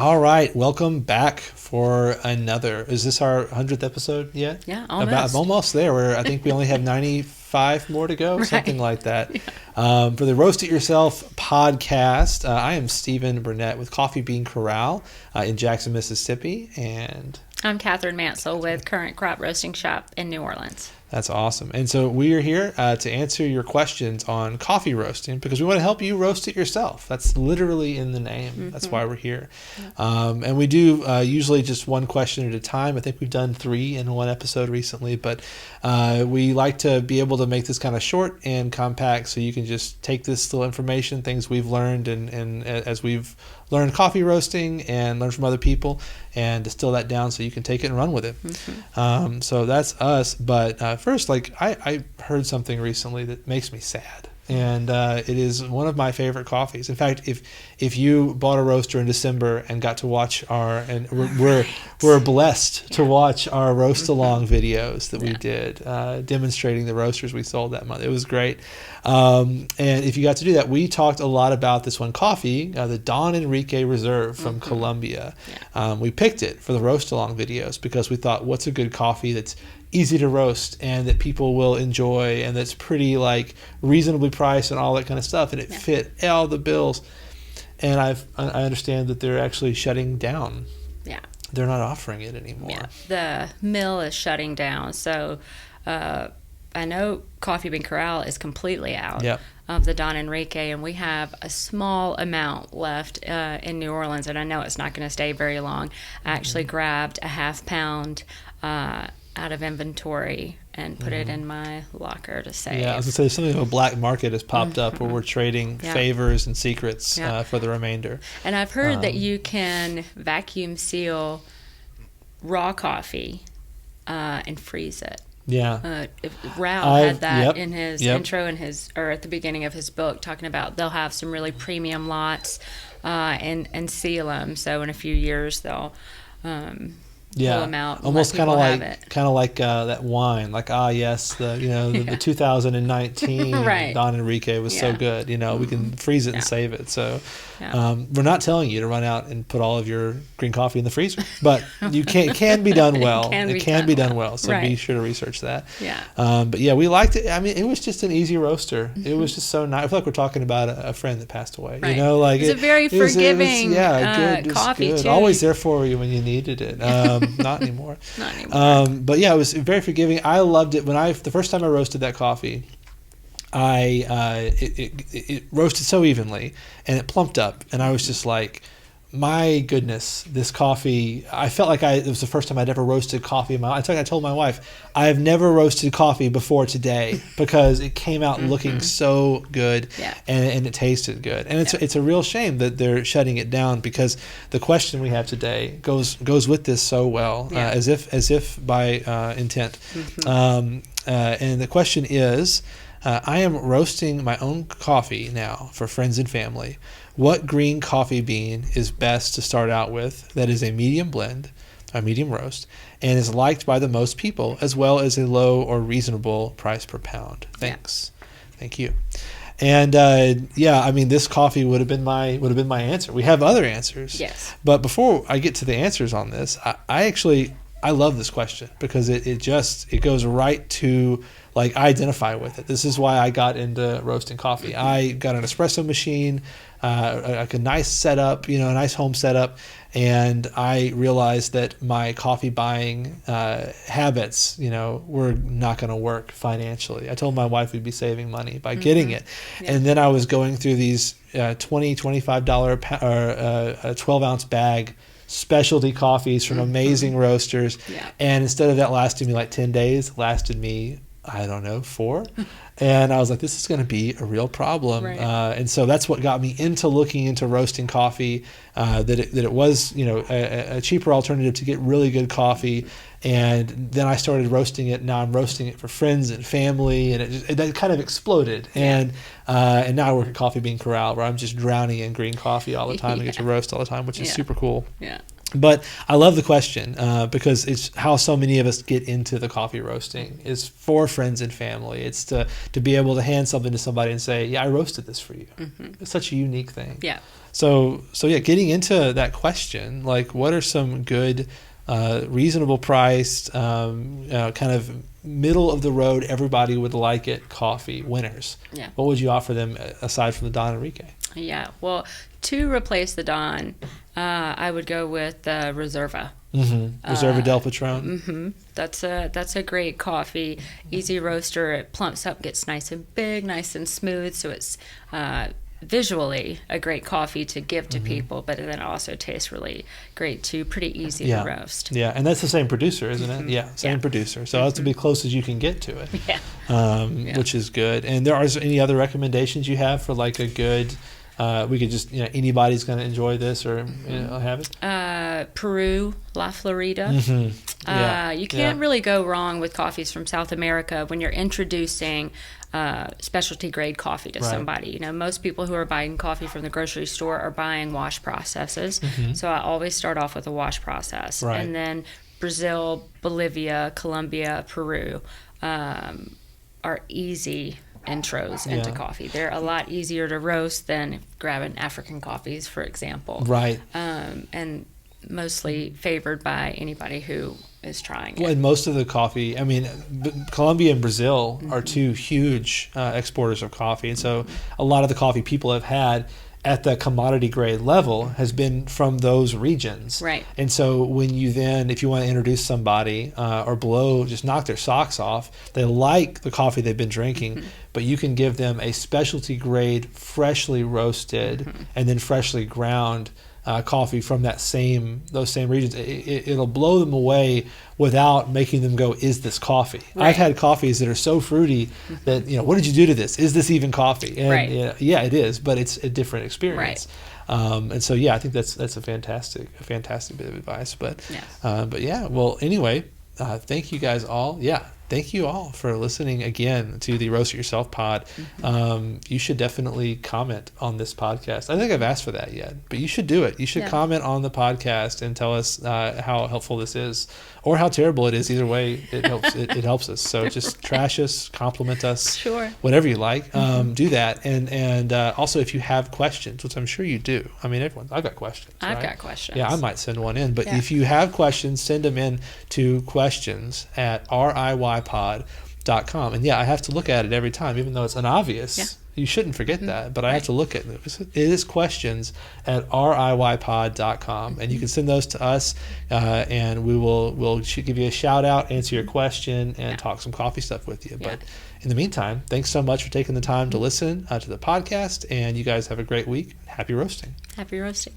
All right, welcome back for another. Is this our 100th episode yet? Yeah, almost. Almost there. I think we only have 95 more to go, Right. something like that. Yeah. For the Roast It Yourself podcast, I am Stephen Burnett with Coffee Bean Corral in Jackson, Mississippi, and I'm Catherine Mansell with Current Crop Roasting Shop in New Orleans. That's awesome. And so we are here to answer your questions on coffee roasting because we want to help you roast it yourself. That's literally in the name. Mm-hmm. That's why we're here. Yeah. And we do usually just one question at a time. I think we've done 3 in one episode recently, but we like to be able to make this kind of short and compact so you can just take this little information, things we've learned and as we've learned coffee roasting and learn from other people and distill that down so you can take it and run with it. Mm-hmm. So that's us. But first, I heard something recently that makes me sad. And it is one of my favorite coffees. In fact, if you bought a roaster in December and got to watch we're blessed to watch our roast along videos that we did demonstrating the roasters we sold that month. It was great. And if you got to do that, we talked a lot about this one coffee, the Don Enrique Reserve from Colombia. Yeah. We picked it for the roast along videos because we thought, what's a good coffee that's easy to roast and that people will enjoy and that's pretty reasonably priced and all that kind of stuff, and it fit all the bills. And I understand that they're actually shutting down. Yeah, they're not offering it anymore. Yeah, the mill is shutting down. So I know Coffee Bean Corral is completely out of the Don Enrique, and we have a small amount left in New Orleans, and I know it's not going to stay very long. I actually grabbed a half pound out of inventory and put it in my locker to save. Yeah, I was going to say something of a black market has popped up where we're trading favors and secrets for the remainder. And I've heard that you can vacuum seal raw coffee and freeze it. Yeah. Rao had that in his intro or at the beginning of his book, talking about they'll have some really premium lots and seal them. So in a few years they'll pull them out. Almost kind of like that wine. The 2019 Don Enrique was so good. We can freeze it and save it. So we're not telling you to run out and put all of your green coffee in the freezer, but it can be done well. It can be done well. So be sure to research that. Yeah. But we liked it. I mean, it was just an easy roaster. Mm-hmm. It was just so nice. I feel like we're talking about a friend that passed away. Right. It's a very forgiving coffee good. too. Always there for you when you needed it. Not anymore. Not anymore. But it was very forgiving. I loved it the first time I roasted that coffee. It roasted so evenly and it plumped up, and I was just like, my goodness, this coffee. I felt like it was the first time I'd ever roasted coffee in my life. I told my wife, I have never roasted coffee before today because it came out looking so good and it tasted good. And it's a real shame that they're shutting it down because the question we have today goes with this so well, as if by intent. Mm-hmm. And the question is, I am roasting my own coffee now for friends and family. What green coffee bean is best to start out with that is a medium blend, a medium roast, and is liked by the most people, as well as a low or reasonable price per pound? Thanks. Thank you. And this coffee would have been my answer. We have other answers. Yes. But before I get to the answers on this, I love this question because it goes right to I identify with it. This is why I got into roasting coffee. I got an espresso machine, a nice setup, a nice home setup, and I realized that my coffee buying habits, were not going to work financially. I told my wife we'd be saving money by getting it, and then I was going through these $25 or 12-ounce bag specialty coffees from amazing roasters, and instead of that lasting me 10 days, it lasted me 4. And I was like, this is going to be a real problem. Right. And so that's what got me into looking into roasting coffee, that it was, a cheaper alternative to get really good coffee. And then I started roasting it. Now I'm roasting it for friends and family, and that kind of exploded. And now I work at Coffee Bean Corral, where I'm just drowning in green coffee all the time and get to roast all the time, which is super cool. Yeah. But I love the question because it's how so many of us get into the coffee roasting is for friends and family. It's to be able to hand something to somebody and say, yeah, I roasted this for you. It's such a unique thing. Yeah. So yeah, getting into that question, like what are some good, reasonable priced, kind of middle of the road, everybody would like it coffee winners? Yeah. What would you offer them aside from the Don Enrique? Yeah. Well, to replace the Don, I would go with Reserva. Reserva del Patron. That's a great coffee, easy roaster. It plumps up, gets nice and big, nice and smooth. So it's visually a great coffee to give to people, but then it also tastes really great too. Pretty easy to roast. Yeah, and that's the same producer, isn't it? Yeah, same producer. So that's to be close as you can get to it. Which is good. And there are any other recommendations you have for like a good? We could just, anybody's going to enjoy this or have it. Peru, La Florida. You can't really go wrong with coffees from South America when you're introducing specialty grade coffee to somebody. Most people who are buying coffee from the grocery store are buying wash processes. So I always start off with a wash process. Right. And then Brazil, Bolivia, Colombia, Peru are easy intros into coffee. They're a lot easier to roast than grabbing African coffees, for example. Right. And mostly favored by anybody who is trying it. Well, and most of the coffee, Colombia and Brazil are two huge exporters of coffee. And so a lot of the coffee people have had at the commodity grade level has been from those regions. Right. And so when you then, if you want to introduce somebody or just knock their socks off, they like the coffee they've been drinking, but you can give them a specialty grade, freshly roasted, and then freshly ground coffee from those same regions. It'll blow them away without making them go, is this coffee? Right. I've had coffees that are so fruity that, what did you do to this? Is this even coffee? And yeah, it is, but it's a different experience. Right. And so, I think that's a fantastic bit of advice. But yeah, well, anyway, thank you guys all. Yeah. Thank you all for listening again to the Roast It Yourself pod. You should definitely comment on this podcast. I don't think I've asked for that yet, but you should do it. You should comment on the podcast and tell us how helpful this is or how terrible it is. Either way, it helps. It helps us. So just trash us, compliment us, whatever you like. Do that. And also, if you have questions, which I'm sure you do. I've got questions. I've got questions. Yeah, I might send one in. But if you have questions, send them in to questions@riypod.com. And I have to look at it every time, even though it's unobvious. Yeah. You shouldn't forget that, but I have to look at it. It is questions@riypod.com, and you can send those to us, and we'll give you a shout out, answer your question, and talk some coffee stuff with you. But in the meantime, thanks so much for taking the time to listen to the podcast, and you guys have a great week. Happy roasting. Happy roasting.